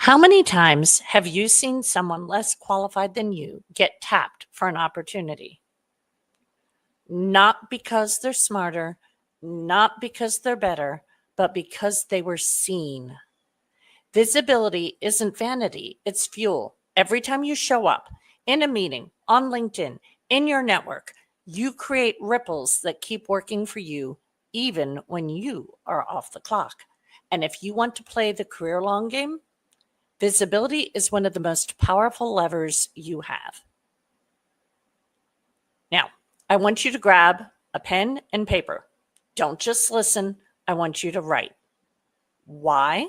How many times have you seen someone less qualified than you get tapped for an opportunity? Not because they're smarter, not because they're better, but because they were seen. Visibility isn't vanity, it's fuel. Every time you show up in a meeting, on LinkedIn, in your network, you create ripples that keep working for you even when you are off the clock. And if you want to play the career long game, visibility is one of the most powerful levers you have. Now, I want you to grab a pen and paper. Don't just listen. I want you to write. Why?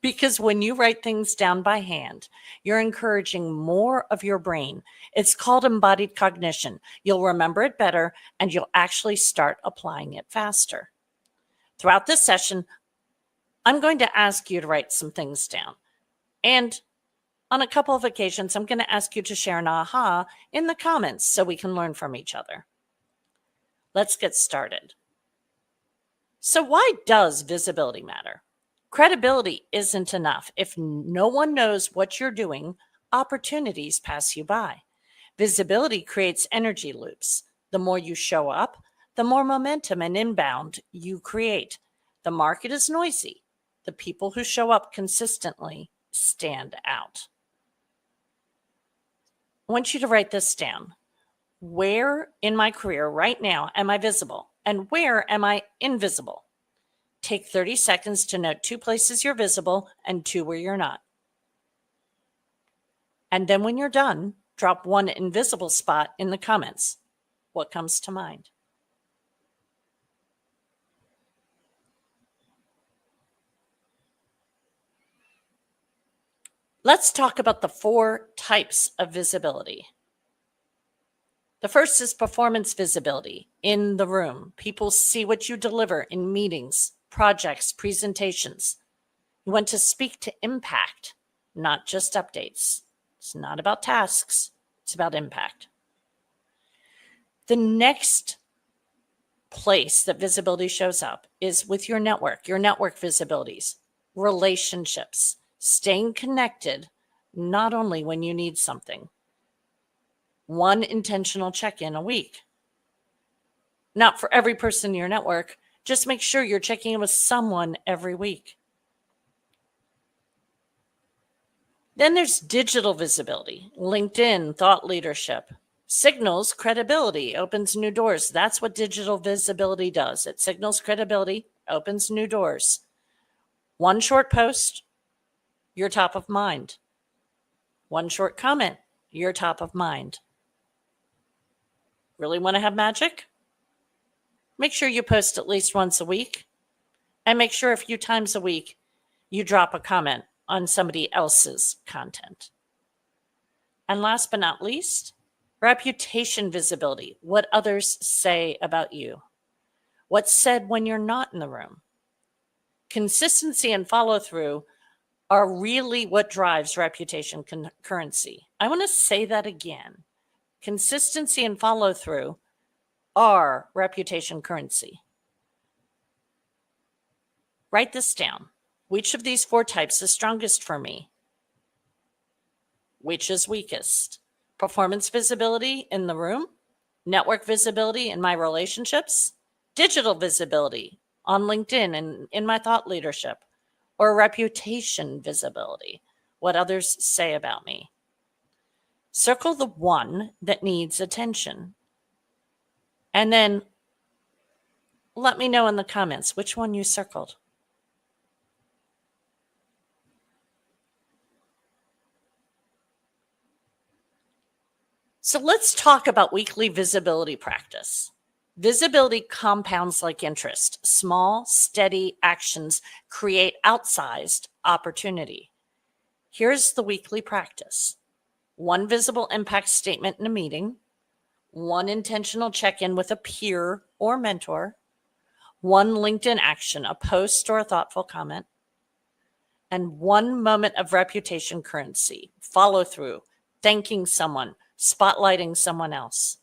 Because when you write things down by hand, you're encouraging more of your brain. It's called embodied cognition. You'll remember it better and you'll actually start applying it faster. Throughout this session, I'm going to ask you to write some things down. And on a couple of occasions, I'm going to ask you to share an aha in the comments so we can learn from each other. Let's get started. So why does visibility matter? Credibility isn't enough. If no one knows what you're doing, opportunities pass you by. Visibility creates energy loops. The more you show up, the more momentum and inbound you create. The market is noisy. The people who show up consistently stand out. I want you to write this down. Where in my career right now am I visible? And where am I invisible? Take 30 seconds to note 2 places you're visible and 2 where you're not. And then when you're done, drop 1 invisible spot in the comments. What comes to mind? Let's talk about the 4 types of visibility. The first is performance visibility in the room. People see what you deliver in meetings, projects, presentations. You want to speak to impact, not just updates. It's not about tasks. It's about impact. The next place that visibility shows up is with your network visibilities, relationships, staying connected, not only when you need something. 1 intentional check-in a week. Not for every person in your network. Just make sure you're checking in with someone every week. Then there's digital visibility, LinkedIn, thought leadership. Signals credibility, opens new doors. That's what digital visibility does. It signals credibility, opens new doors. 1 short post, you're top of mind. 1 short comment, you're top of mind. Really want to have magic? Make sure you post at least once a week, and make sure a few times a week you drop a comment on somebody else's content. And last but not least, reputation visibility, what others say about you. What's said when you're not in the room. Consistency and follow through are really what drives reputation currency. I want to say that again. Consistency and follow through are reputation currency. Write this down. Which of these 4 types is strongest for me? Which is weakest? Performance visibility in the room, network visibility in my relationships, digital visibility on LinkedIn and in my thought leadership, or reputation visibility, what others say about me. Circle the one that needs attention. And then let me know in the comments which one you circled. So let's talk about weekly visibility practice. Visibility compounds like interest. Small, steady actions create outsized opportunity. Here's the weekly practice. 1 visible impact statement in a meeting, 1 intentional check-in with a peer or mentor, 1 LinkedIn action, a post or a thoughtful comment, and 1 moment of reputation currency, follow through, thanking someone, spotlighting someone else.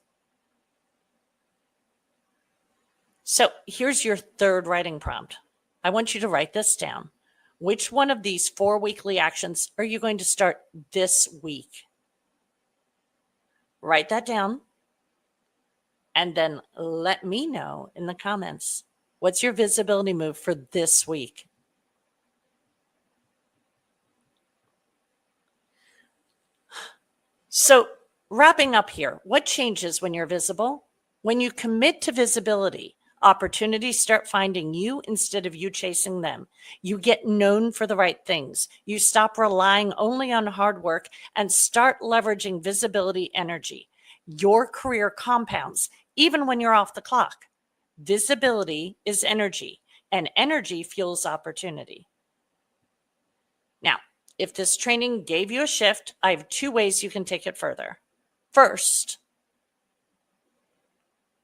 So here's your 3rd writing prompt. I want you to write this down. Which one of these 4 weekly actions are you going to start this week? Write that down and then let me know in the comments. What's your visibility move for this week? So, wrapping up here, what changes when you're visible? When you commit to visibility, opportunities start finding you instead of you chasing them. You get known for the right things. You stop relying only on hard work and start leveraging visibility energy. Your career compounds even when you're off the clock. Visibility is energy, and energy fuels opportunity. Now, if this training gave you a shift, I have 2 ways you can take it further. First,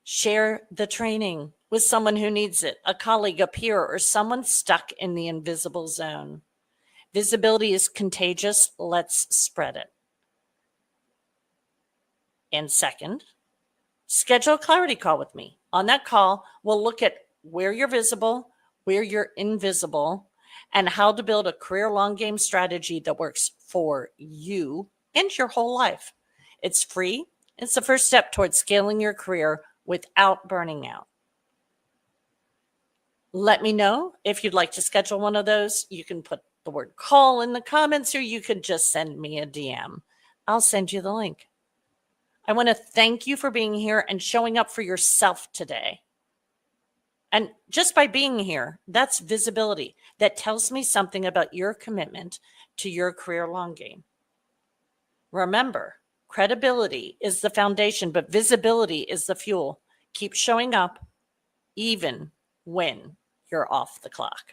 share the training with someone who needs it, a colleague, a peer, or someone stuck in the invisible zone. Visibility is contagious. Let's spread it. And second, schedule a clarity call with me. On that call, we'll look at where you're visible, where you're invisible, and how to build a career long game strategy that works for you and your whole life. It's free. It's the first step towards scaling your career without burning out. Let me know if you'd like to schedule one of those. You can put the word call in the comments, or you could just send me a DM. I'll send you the link. I want to thank you for being here and showing up for yourself today. And just by being here, that's visibility. That tells me something about your commitment to your career long game. Remember, credibility is the foundation, but visibility is the fuel. Keep showing up even when you're off the clock.